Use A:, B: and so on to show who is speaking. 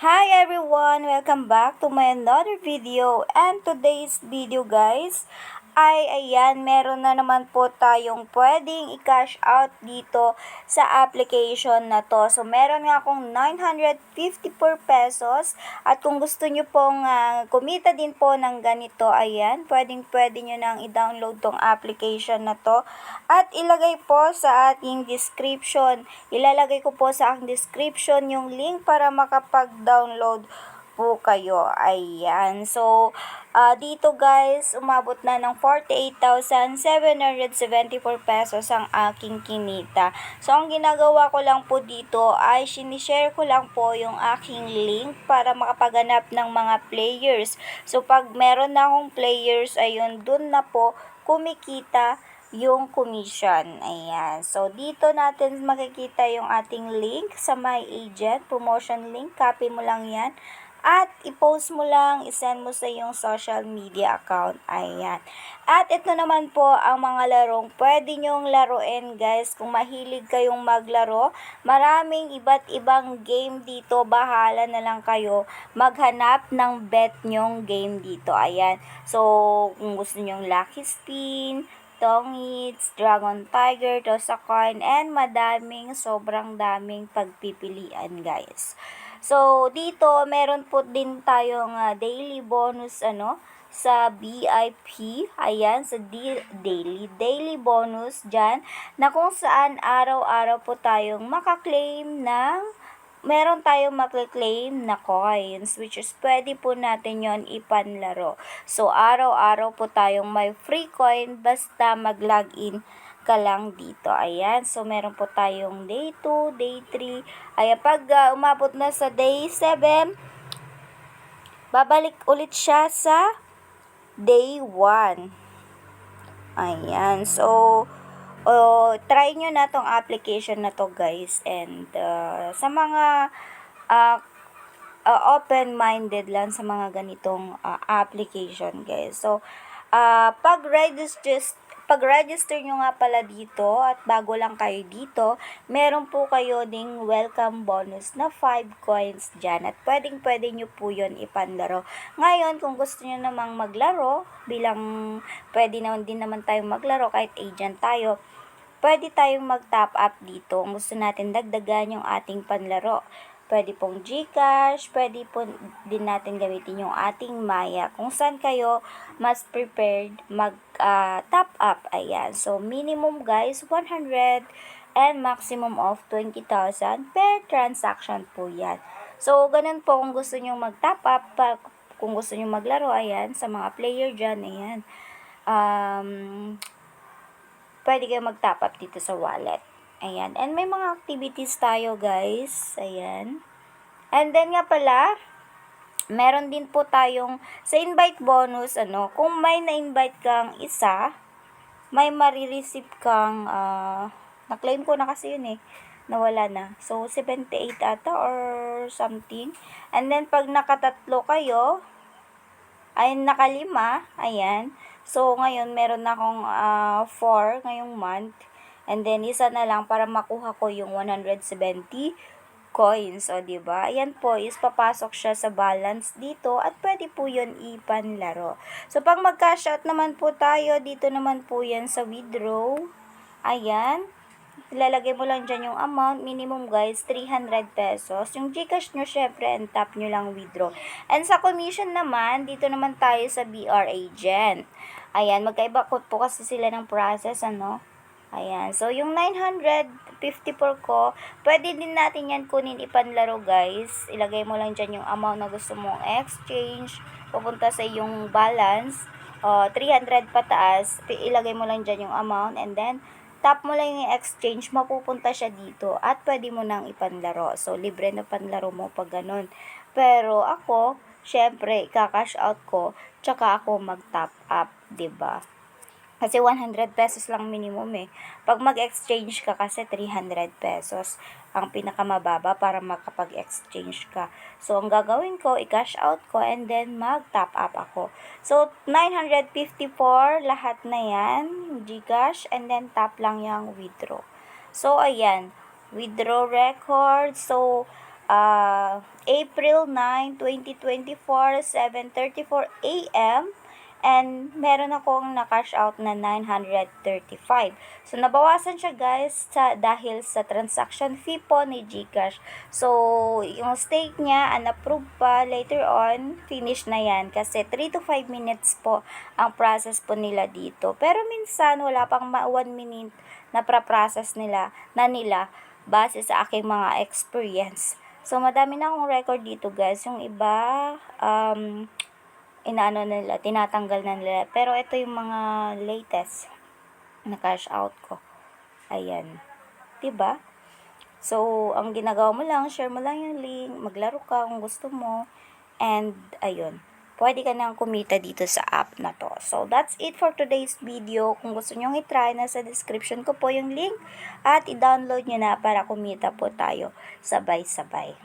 A: Hi everyone! Welcome back to my another video. And today's video guys ay ayan, meron na naman po tayong pwedeng i-cash out dito sa application na to. So meron nga akong 954 pesos at kung gusto nyo pong kumita din po ng ganito, ayan, pwede nyo nang i-download tong application na to at ilagay po sa ating description. Ilalagay ko po sa aking description yung link para makapag-download po kayo. Ayan. So, dito guys, umabot na ng 48,774 pesos ang aking kinita. So, ang ginagawa ko lang po dito ay sinishare ko lang po yung aking link para makapaganap ng mga players. So, pag meron na akong players, ayun, dun na po kumikita yung commission. Ayan. So, dito natin makikita yung ating link sa My Agent, promotion link. Copy mo lang yan. At i-post mo lang, isend mo sa iyong social media account. Ayan. At ito naman po ang mga larong pwede nyong laruin guys. Kung mahilig kayong maglaro, maraming iba't ibang game dito. Bahala na lang kayo maghanap ng bet nyong game dito. Ayan. So, kung gusto nyong Lucky Spin, Tongits, Dragon Tiger, Tosa Coin, and sobrang daming pagpipilian guys. So, dito, meron po din tayong daily bonus, sa VIP, ayan, sa daily bonus dyan, na kung saan araw-araw po tayong makaklaim ng meron tayong maklaklaim na coins, which is pwede po natin yon ipanlaro. So, araw-araw po tayong may free coin basta mag-login ka lang dito. Ayan. So, meron po tayong day 2, day 3. Ayan, pag umabot na sa day 7, babalik ulit siya sa day 1. Ayan. So, try nyo na tong application na to guys. And sa mga open-minded lang sa mga ganitong application guys. So, pag-register nyo nga pala dito at bago lang kayo dito, meron po kayo ding welcome bonus na 5 coins dyan at pwede nyo po yun ipanlaro. Ngayon, kung gusto nyo namang maglaro, bilang pwede naman din naman tayong maglaro kahit agent tayo, pwede tayong mag-top up dito. Kung gusto natin dagdagan yung ating panlaro, pwede pong GCash, pwede po din natin gamitin yung ating Maya. Kung saan kayo mas prepared mag-top up. Ayan. So, minimum guys, 100 and maximum of 20,000 per transaction po yan. So, ganun po kung gusto nyo mag-top up, kung gusto nyo maglaro, ayan, sa mga player dyan, ayan. Pwede kayo mag-top up dito sa wallet. Ayan. And may mga activities tayo, guys. Ayan. And then nga pala, meron din po tayong sa invite bonus, kung may na-invite kang isa, may marireceive kang, na-claim ko na kasi yun nawala na. So, 78 ata or something. And then, pag nakatatlo kayo, ay nakalima, ayan. So, ngayon, meron na akong 4 ngayong month. And then, isa na lang para makuha ko yung 170 coins. O, diba? Ayan po, is papasok siya sa balance dito at pwede po yun ipanlaro. So, pag mag-cash out naman po tayo, dito naman po yan sa withdraw. Ayan. Ilalagay mo lang dyan yung amount. Minimum guys, 300 pesos. Yung GCash nyo, syempre, and tap nyo lang withdraw. And sa commission naman, dito naman tayo sa BR Agent. Ayan, magkaiba po kasi sila ng process, Ayan, so yung 954 ko, pwede din natin yan kunin ipanlaro guys. Ilagay mo lang dyan yung amount na gusto mong exchange. Pupunta sa yung balance. 300 pataas. Ilagay mo lang dyan yung amount and then tap mo lang yung exchange, mapupunta siya dito at pwede mo nang ipanlaro. So, libre na panlaro mo pag ganun. Pero ako, syempre, kakash out ko, tsaka ako mag-top up, 'di ba? Kasi 100 pesos lang minimum Pag mag-exchange ka kasi 300 pesos ang pinakamababa para makapag-exchange ka. So, ang gagawin ko, i-cash out ko and then mag-top up ako. So, 954 lahat na yan, GCash, and then tap lang yung withdraw. So, ayan, withdraw record. So, April 9, 2024, 7:34 a.m. And meron akong na-cash out na 935. So, nabawasan siya guys dahil sa transaction fee po ni GCash. So, yung stake niya, unapprove pa, later on, finish na yan. Kasi 3 to 5 minutes po ang process po nila dito. Pero minsan, wala pang 1 minute na process nila base sa aking mga experience. So, madami na akong record dito guys. Yung iba, tinatanggal na nila. Pero ito yung mga latest na cash out ko. Ayan. 'Di ba? So, ang ginagawa mo lang, share mo lang yung link, maglaro ka kung gusto mo. And, ayun. Pwede ka nang kumita dito sa app na to. So, that's it for today's video. Kung gusto nyo i-try, nasa description ko po yung link. At i-download nyo na para kumita po tayo sabay-sabay.